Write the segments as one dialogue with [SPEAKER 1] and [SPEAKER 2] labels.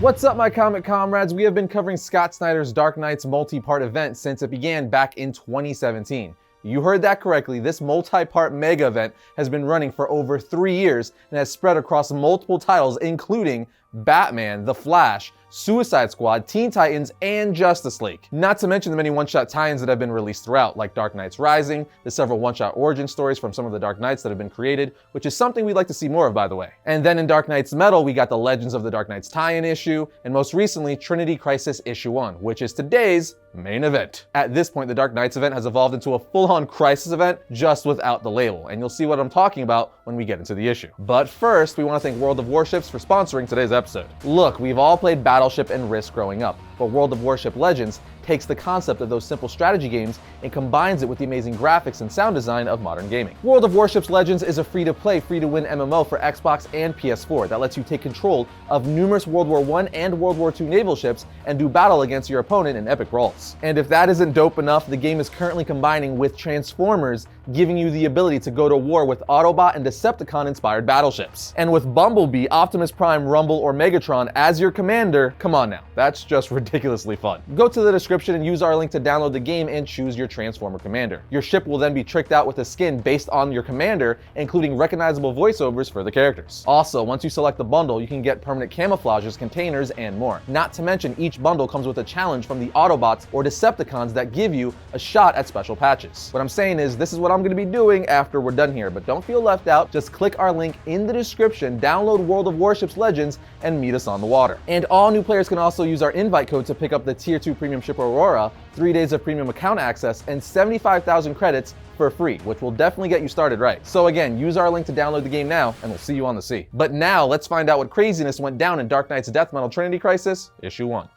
[SPEAKER 1] What's up, my comic comrades? We have been covering Scott Snyder's Dark Knight's multi-part event since it began back in 2017. You heard that correctly. This multi-part mega event has been running for over 3 years and has spread across multiple titles, including Batman, The Flash, Suicide Squad, Teen Titans, and Justice League. Not to mention the many one-shot tie-ins that have been released throughout, like Dark Knight's Rising, the several one-shot origin stories from some of the Dark Knights that have been created, which is something we'd like to see more of, by the way. And then in Dark Knight's Metal, we got the Legends of the Dark Knights tie-in issue, and most recently, Trinity Crisis issue 1, which is today's main event. At this point, the Dark Knights event has evolved into a full-on Crisis event, just without the label, and you'll see what I'm talking about when we get into the issue. But first, we want to thank World of Warships for sponsoring today's episode. Look, we've all played Battleship and Risk growing up, but World of Warship Legends takes the concept of those simple strategy games and combines it with the amazing graphics and sound design of modern gaming. World of Warships Legends is a free-to-play, free-to-win MMO for Xbox and PS4 that lets you take control of numerous World War I and World War II naval ships and do battle against your opponent in epic brawls. And if that isn't dope enough, the game is currently combining with Transformers, giving you the ability to go to war with Autobot and Decepticon-inspired battleships. And with Bumblebee, Optimus Prime, Rumble, or Megatron as your commander, come on now, that's just ridiculously fun. Go to the description and use our link to download the game and choose your Transformer commander. Your ship will then be tricked out with a skin based on your commander, including recognizable voiceovers for the characters. Also, once you select the bundle, you can get permanent camouflages, containers, and more. Not to mention, each bundle comes with a challenge from the Autobots or Decepticons that give you a shot at special patches. What I'm saying is, this is what I'm going to be doing after we're done here, but don't feel left out. Just click our link in the description, download World of Warships Legends, and meet us on the water. And all new players can also use our invite code to pick up the Tier 2 Premium Ship Aurora, 3 days of premium account access, and 75,000 credits for free, which will definitely get you started right. So again, use our link to download the game now, and we'll see you on the sea. But now, let's find out what craziness went down in Dark Knight's Death Metal Trinity Crisis, Issue 1.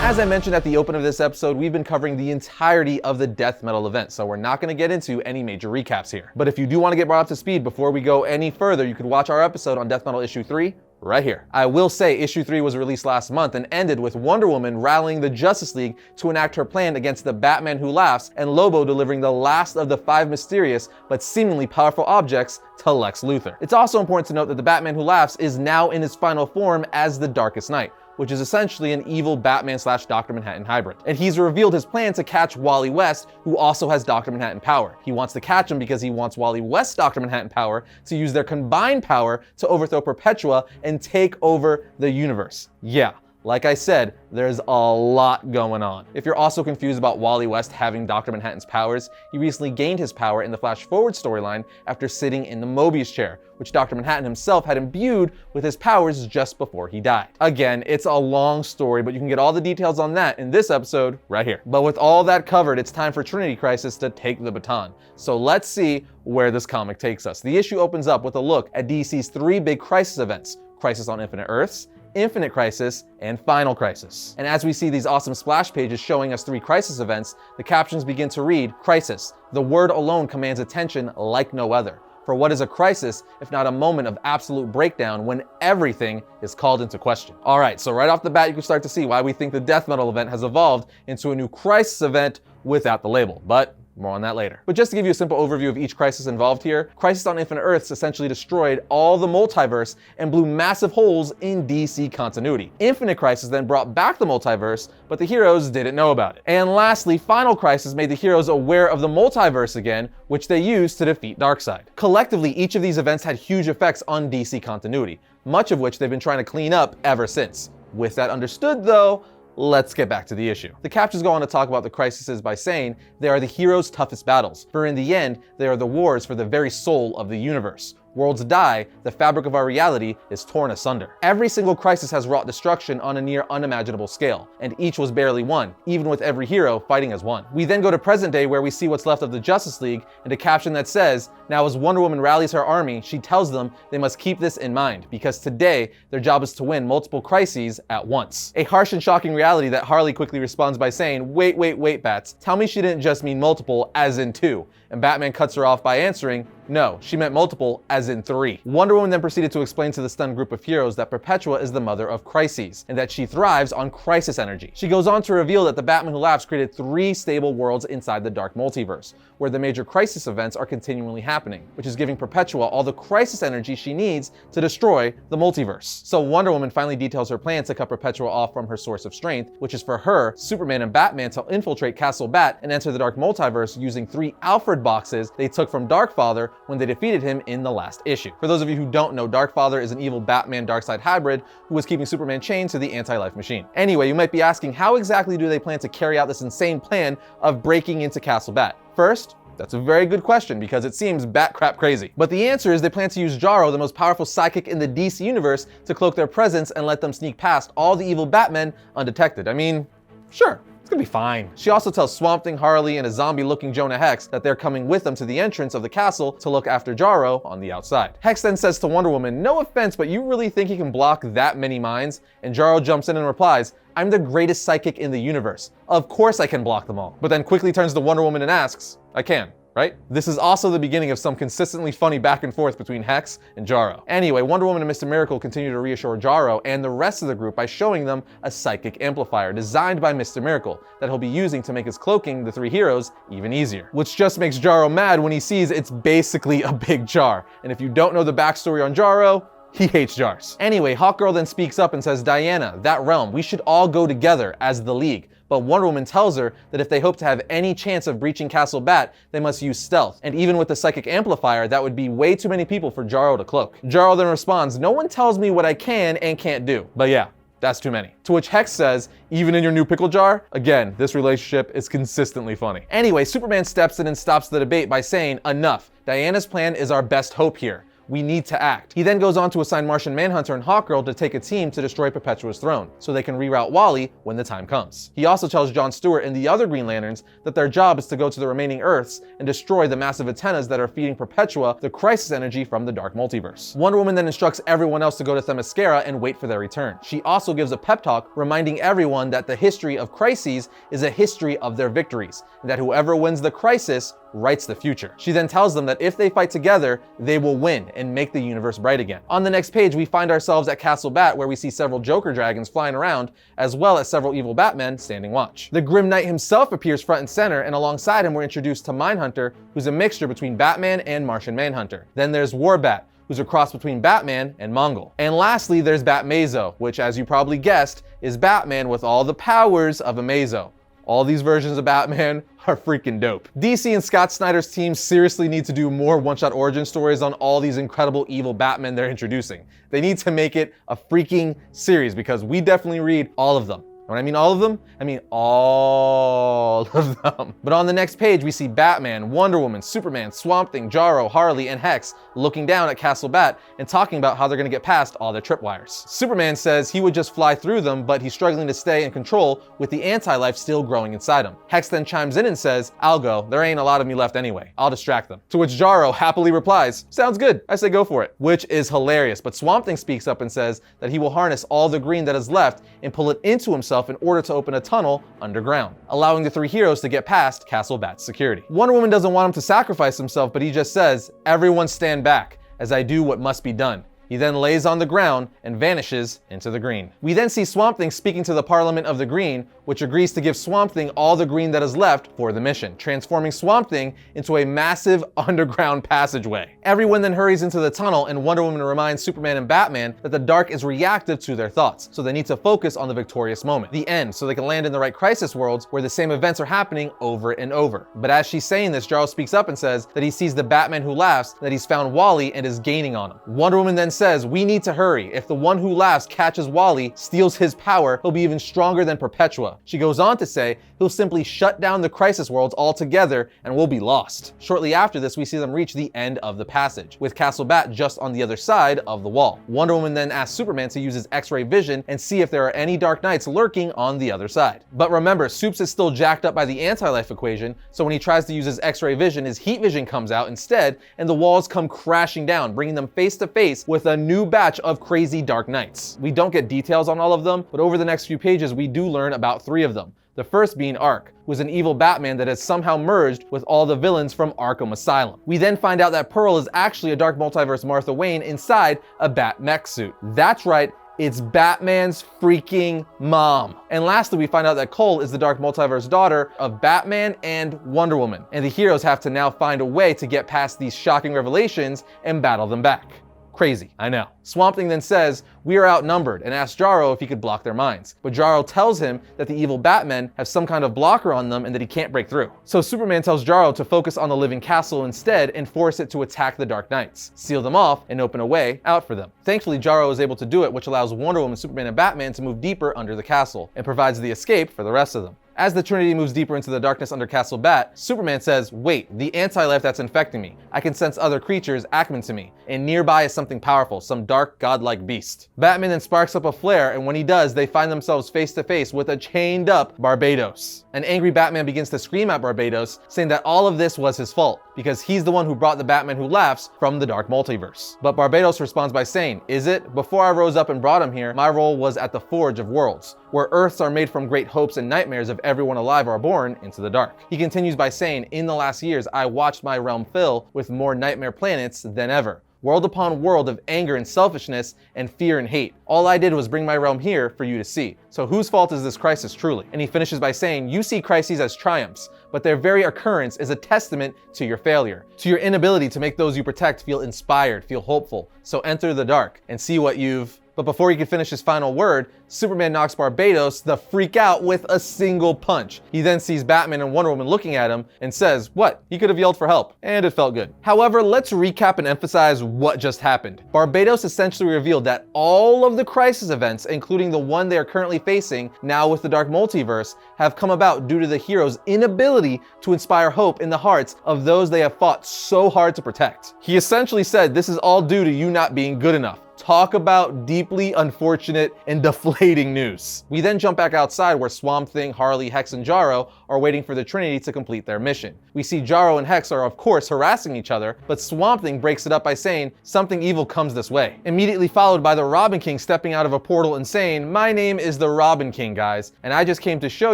[SPEAKER 1] As I mentioned at the open of this episode, we've been covering the entirety of the Death Metal event, so we're not going to get into any major recaps here. But if you do want to get brought up to speed before we go any further, you could watch our episode on Death Metal Issue 3 right here. I will say Issue 3 was released last month and ended with Wonder Woman rallying the Justice League to enact her plan against the Batman Who Laughs, and Lobo delivering the last of the 5 mysterious but seemingly powerful objects to Lex Luthor. It's also important to note that the Batman Who Laughs is now in his final form as the Darkest Knight, which is essentially an evil Batman/Dr. Manhattan hybrid. And he's revealed his plan to catch Wally West, who also has Dr. Manhattan power. He wants to catch him because he wants Wally West's Dr. Manhattan power to use their combined power to overthrow Perpetua and take over the universe. Yeah. Like I said, there's a lot going on. If you're also confused about Wally West having Dr. Manhattan's powers, he recently gained his power in the Flash Forward storyline after sitting in the Mobius chair, which Dr. Manhattan himself had imbued with his powers just before he died. Again, it's a long story, but you can get all the details on that in this episode right here. But with all that covered, it's time for Trinity Crisis to take the baton. So let's see where this comic takes us. The issue opens up with a look at DC's 3 big Crisis events: Crisis on Infinite Earths, Infinite Crisis, and Final Crisis. And as we see these awesome splash pages showing us 3 Crisis events, the captions begin to read, "Crisis. The word alone commands attention like no other. For what is a crisis if not a moment of absolute breakdown when everything is called into question?" All right, so right off the bat, you can start to see why we think the Death Metal event has evolved into a new Crisis event without the label, but more on that later. But just to give you a simple overview of each crisis involved here, Crisis on Infinite Earths essentially destroyed all the multiverse and blew massive holes in DC continuity. Infinite Crisis then brought back the multiverse, but the heroes didn't know about it. And lastly, Final Crisis made the heroes aware of the multiverse again, which they used to defeat Darkseid. Collectively, each of these events had huge effects on DC continuity, much of which they've been trying to clean up ever since. With that understood though, let's get back to the issue. The captions go on to talk about the crises by saying they are the heroes' toughest battles, for in the end, they are the wars for the very soul of the universe. Worlds die, the fabric of our reality is torn asunder. Every single crisis has wrought destruction on a near unimaginable scale, and each was barely won, even with every hero fighting as one. We then go to present day where we see what's left of the Justice League, and a caption that says, "Now as Wonder Woman rallies her army, she tells them they must keep this in mind, because today their job is to win multiple crises at once." A harsh and shocking reality that Harley quickly responds by saying, wait, Bats, tell me she didn't just mean multiple, as in 2. And Batman cuts her off by answering, No, she meant multiple, as in 3. Wonder Woman then proceeded to explain to the stunned group of heroes that Perpetua is the mother of crises, and that she thrives on crisis energy. She goes on to reveal that the Batman Who Laughs created 3 stable worlds inside the dark multiverse, where the major crisis events are continually happening, which is giving Perpetua all the crisis energy she needs to destroy the multiverse. So Wonder Woman finally details her plan to cut Perpetua off from her source of strength, which is for her, Superman, and Batman to infiltrate Castle Bat and enter the dark multiverse using 3 Alfred boxes they took from Darkfather when they defeated him in the last issue. For those of you who don't know, Darkfather is an evil Batman Darkseid hybrid who was keeping Superman chained to the anti-life machine. Anyway, you might be asking, how exactly do they plan to carry out this insane plan of breaking into Castle Bat? First, that's a very good question because it seems bat crap crazy. But the answer is they plan to use Jarro, the most powerful psychic in the DC universe, to cloak their presence and let them sneak past all the evil Batmen undetected. I mean, sure. It's gonna be fine. She also tells Swamp Thing, Harley, and a zombie-looking Jonah Hex that they're coming with them to the entrance of the castle to look after Jarro on the outside. Hex then says to Wonder Woman, "No offense, but you really think you can block that many minds?" And Jarro jumps in and replies, "I'm the greatest psychic in the universe. Of course I can block them all." But then quickly turns to Wonder Woman and asks, "I can, right?" This is also the beginning of some consistently funny back and forth between Hex and Jarro. Anyway, Wonder Woman and Mr. Miracle continue to reassure Jarro and the rest of the group by showing them a psychic amplifier designed by Mr. Miracle that he'll be using to make his cloaking the 3 heroes even easier. Which just makes Jarro mad when he sees it's basically a big jar. And if you don't know the backstory on Jarro, he hates jars. Anyway, Hawkgirl then speaks up and says, "Diana, that realm, we should all go together as the League." But Wonder Woman tells her that if they hope to have any chance of breaching Castle Bat, they must use stealth. And even with the psychic amplifier, that would be way too many people for Jarro to cloak. Jarro then responds, "No one tells me what I can and can't do." But yeah, that's too many. To which Hex says, "Even in your new pickle jar?" Again, this relationship is consistently funny. Anyway, Superman steps in and stops the debate by saying, "Enough. Diana's plan is our best hope here. We need to act." He then goes on to assign Martian Manhunter and Hawkgirl to take a team to destroy Perpetua's throne, so they can reroute Wally when the time comes. He also tells John Stewart and the other Green Lanterns that their job is to go to the remaining Earths and destroy the massive antennas that are feeding Perpetua the crisis energy from the dark multiverse. Wonder Woman then instructs everyone else to go to Themyscira and wait for their return. She also gives a pep talk reminding everyone that the history of crises is a history of their victories, and that whoever wins the crisis writes the future. She then tells them that if they fight together, they will win and make the universe bright again. On the next page, we find ourselves at Castle Bat, where we see several Joker dragons flying around, as well as several evil Batmen standing watch. The Grim Knight himself appears front and center, and alongside him we're introduced to Mindhunter, who's a mixture between Batman and Martian Manhunter. Then there's Warbat, who's a cross between Batman and Mongol. And lastly, there's Batmazo, which, as you probably guessed, is Batman with all the powers of a Mazo. All these versions of Batman are freaking dope. DC and Scott Snyder's team seriously need to do more one-shot origin stories on all these incredible evil Batmen they're introducing. They need to make it a freaking series because we definitely read all of them. When I mean all of them, I mean all of them. But on the next page, we see Batman, Wonder Woman, Superman, Swamp Thing, Jarro, Harley, and Hex looking down at Castle Bat and talking about how they're gonna get past all their tripwires. Superman says he would just fly through them, but he's struggling to stay in control with the anti-life still growing inside him. Hex then chimes in and says, "I'll go, there ain't a lot of me left anyway. I'll distract them." To which Jarro happily replies, "Sounds good, I say go for it," which is hilarious. But Swamp Thing speaks up and says that he will harness all the green that is left and pull it into himself in order to open a tunnel underground, allowing the 3 heroes to get past Castle Bat's security. Wonder Woman doesn't want him to sacrifice himself, but he just says, "Everyone stand back, as I do what must be done." He then lays on the ground and vanishes into the green. We then see Swamp Thing speaking to the Parliament of the Green, which agrees to give Swamp Thing all the green that is left for the mission, transforming Swamp Thing into a massive underground passageway. Everyone then hurries into the tunnel, and Wonder Woman reminds Superman and Batman that the dark is reactive to their thoughts, so they need to focus on the victorious moment, the end, so they can land in the right crisis worlds where the same events are happening over and over. But as she's saying this, Jarro speaks up and says that he sees the Batman Who Laughs, that he's found Wally and is gaining on him. Wonder Woman then says, "We need to hurry. If the one who laughs catches Wally, steals his power, he'll be even stronger than Perpetua." She goes on to say he'll simply shut down the crisis worlds altogether and we'll be lost. Shortly after this, we see them reach the end of the passage, with Castle Bat just on the other side of the wall. Wonder Woman then asks Superman to use his X-ray vision and see if there are any Dark Knights lurking on the other side. But remember, Supes is still jacked up by the anti-life equation, so when he tries to use his X-ray vision, his heat vision comes out instead, and the walls come crashing down, bringing them face to face with a new batch of crazy Dark Knights. We don't get details on all of them, but over the next few pages, we do learn about 3 of them. The first being Ark, who is an evil Batman that has somehow merged with all the villains from Arkham Asylum. We then find out that Pearl is actually a Dark Multiverse Martha Wayne inside a Bat mech suit. That's right, it's Batman's freaking mom. And lastly, we find out that Cole is the Dark Multiverse daughter of Batman and Wonder Woman. And the heroes have to now find a way to get past these shocking revelations and battle them back. Crazy, I know. Swamp Thing then says, we are outnumbered, and asks Jarro if he could block their minds. But Jarro tells him that the evil Batmen have some kind of blocker on them and that he can't break through. So Superman tells Jarro to focus on the living castle instead and force it to attack the Dark Knights, seal them off, and open a way out for them. Thankfully, Jarro is able to do it, which allows Wonder Woman, Superman, and Batman to move deeper under the castle, and provides the escape for the rest of them. As the Trinity moves deeper into the darkness under Castle Bat, Superman says, wait, the anti-life that's infecting me. I can sense other creatures acting to me, and nearby is something powerful, some dark, godlike beast. Batman then sparks up a flare, and when he does, they find themselves face to face with a chained up Barbados. An angry Batman begins to scream at Barbados, saying that all of this was his fault, because he's the one who brought the Batman who laughs from the Dark Multiverse. But Barbados responds by saying, is it? Before I rose up and brought him here, my role was at the Forge of Worlds, where Earths are made from great hopes and nightmares of everyone alive are born into the dark. He continues by saying, in the last years, I watched my realm fill with more nightmare planets than ever. World upon world of anger and selfishness and fear and hate. All I did was bring my realm here for you to see. So whose fault is this crisis truly? And he finishes by saying, you see crises as triumphs, but their very occurrence is a testament to your failure, to your inability to make those you protect feel inspired, feel hopeful. So enter the dark and see what you've... But before he could finish his final word, Superman knocks Barbados the freak out with a single punch. He then sees Batman and Wonder Woman looking at him and says, what? He could have yelled for help, and it felt good. However, let's recap and emphasize what just happened. Barbados essentially revealed that all of the crisis events, including the one they are currently facing now with the Dark Multiverse, have come about due to the heroes' inability to inspire hope in the hearts of those they have fought so hard to protect. He essentially said this is all due to you not being good enough. Talk about deeply unfortunate and deflating news. We then jump back outside where Swamp Thing, Harley, Hex, and Jarro are waiting for the Trinity to complete their mission. We see Jarro and Hex are of course harassing each other, but Swamp Thing breaks it up by saying, something evil comes this way. Immediately followed by the Robin King stepping out of a portal and saying, my name is the Robin King, guys, and I just came to show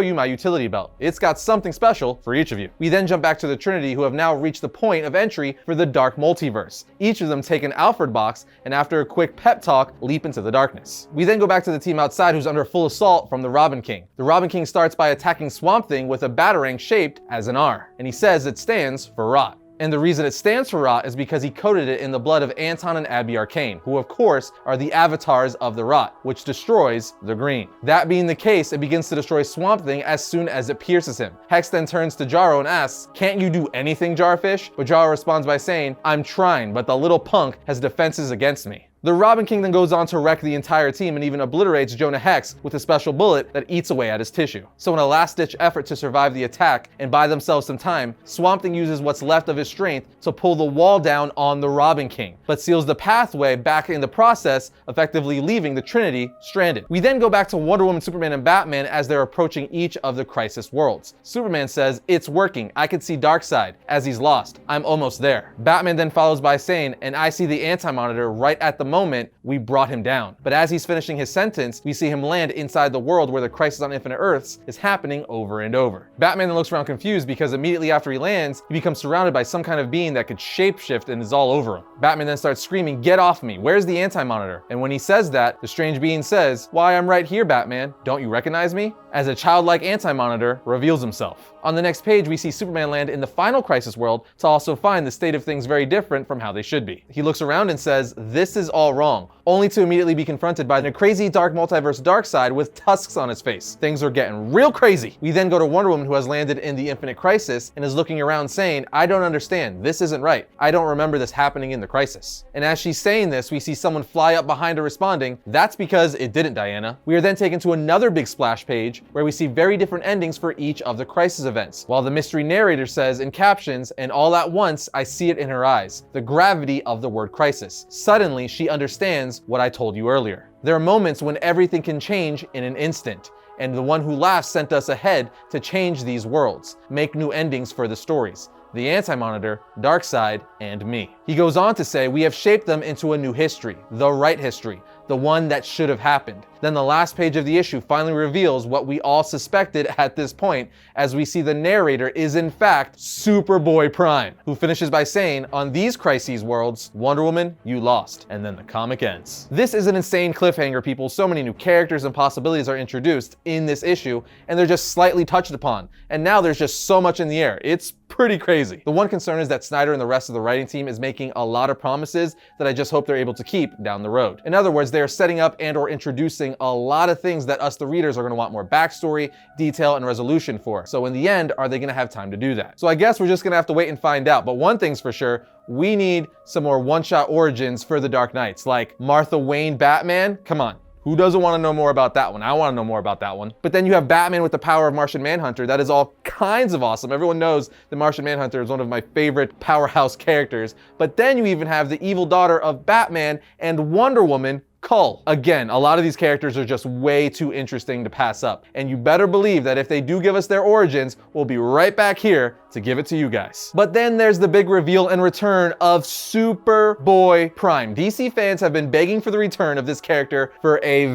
[SPEAKER 1] you my utility belt. It's got something special for each of you. We then jump back to the Trinity, who have now reached the point of entry for the Dark Multiverse. Each of them take an Alfred box, and after a quick pep talk, leap into the darkness. We then go back to the team outside who's under full assault from the Robin King. The Robin King starts by attacking Swamp Thing with a batarang shaped as an R, and he says it stands for rot. And the reason it stands for rot is because he coated it in the blood of Anton and Abby Arcane, who of course are the avatars of the rot, which destroys the green. That being the case, it begins to destroy Swamp Thing as soon as it pierces him. Hex then turns to Jarro and asks, can't you do anything, Jarfish? But Jarro responds by saying, I'm trying, but the little punk has defenses against me. The Robin King then goes on to wreck the entire team and even obliterates Jonah Hex with a special bullet that eats away at his tissue. So in a last-ditch effort to survive the attack and buy themselves some time, Swamp Thing uses what's left of his strength to pull the wall down on the Robin King, but seals the pathway back in the process, effectively leaving the Trinity stranded. We then go back to Wonder Woman, Superman, and Batman as they're approaching each of the crisis worlds. Superman says, it's working, I can see Darkseid, as he's lost. I'm almost there. Batman then follows by saying, and I see the Anti-Monitor right at the moment we brought him down. But as he's finishing his sentence, we see him land inside the world where the Crisis on Infinite Earths is happening over and over. Batman then looks around confused because immediately after he lands, he becomes surrounded by some kind of being that could shapeshift and is all over him. Batman then starts screaming, get off me, where's the Anti-Monitor? And when he says that, the strange being says, why, I'm right here, Batman, don't you recognize me? As a childlike Anti-Monitor reveals himself. On the next page, we see Superman land in the final Crisis world to also find the state of things very different from how they should be. He looks around and says, this is all wrong, only to immediately be confronted by the crazy Dark Multiverse Darkseid with tusks on his face. Things are getting real crazy. We then go to Wonder Woman, who has landed in the Infinite Crisis and is looking around saying, I don't understand, this isn't right. I don't remember this happening in the Crisis. And as she's saying this, we see someone fly up behind her responding, that's because it didn't, Diana. We are then taken to another big splash page where we see very different endings for each of the Crisis events, while the mystery narrator says in captions, and all at once I see it in her eyes, the gravity of the word crisis. Suddenly she understands what I told you earlier. There are moments when everything can change in an instant, and the one who laughs sent us ahead to change these worlds, make new endings for the stories. The Anti-Monitor, Darkseid, and me. He goes on to say, we have shaped them into a new history, the right history, the one that should have happened. Then the last page of the issue finally reveals what we all suspected at this point, as we see the narrator is in fact Superboy Prime, who finishes by saying, "On these crises worlds, Wonder Woman, you lost." And then the comic ends. This is an insane cliffhanger, people. So many new characters and possibilities are introduced in this issue, and they're just slightly touched upon. And now there's just so much in the air. It's pretty crazy. The one concern is that Snyder and the rest of the writing team is making a lot of promises that I just hope they're able to keep down the road. In other words, they are setting up and or introducing a lot of things that us, the readers, are going to want more backstory, detail, and resolution for. So in the end, are they going to have time to do that? So I guess we're just going to have to wait and find out. But one thing's for sure, we need some more one-shot origins for the Dark Knights, like Martha Wayne Batman. Come on. Who doesn't want to know more about that one? I want to know more about that one. But then you have Batman with the power of Martian Manhunter. That is all kinds of awesome. Everyone knows that Martian Manhunter is one of my favorite powerhouse characters. But then you even have the evil daughter of Batman and Wonder Woman, Cull. Again, a lot of these characters are just way too interesting to pass up. And you better believe that if they do give us their origins, we'll be right back here to give it to you guys. But then there's the big reveal and return of Superboy Prime. DC fans have been begging for the return of this character for a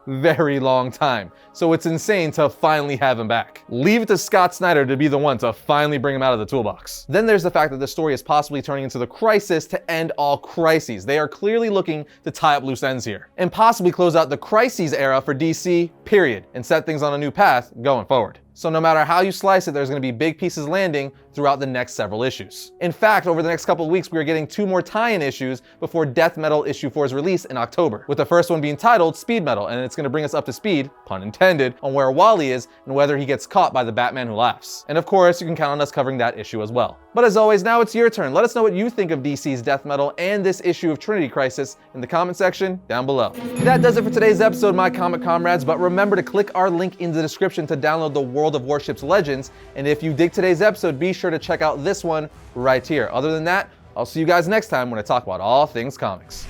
[SPEAKER 1] very long time. So it's insane to finally have him back. Leave it to Scott Snyder to be the one to finally bring him out of the toolbox. Then there's the fact that the story is possibly turning into the Crisis to end all crises. They are clearly looking to tie up loose ends here and possibly close out the Crises era for DC, period, and set things on a new path going forward. So no matter how you slice it, there's going to be big pieces landing throughout the next several issues. In fact, over the next couple of weeks, we are getting 2 more tie-in issues before Death Metal issue 4's release in October, with the first one being titled SPEEDMETAL, and it's going to bring us up to speed, pun intended, on where Wally is and whether he gets caught by the Batman who laughs. And of course, you can count on us covering that issue as well. But as always, now it's your turn. Let us know what you think of DC's Death Metal and this issue of Trinity Crisis in the comment section down below. That does it for today's episode, my comic comrades, but remember to click our link in the description to download the World of Warships Legends, and if you dig today's episode, be sure to check out this one right here. Other than that, I'll see you guys next time when I talk about all things comics.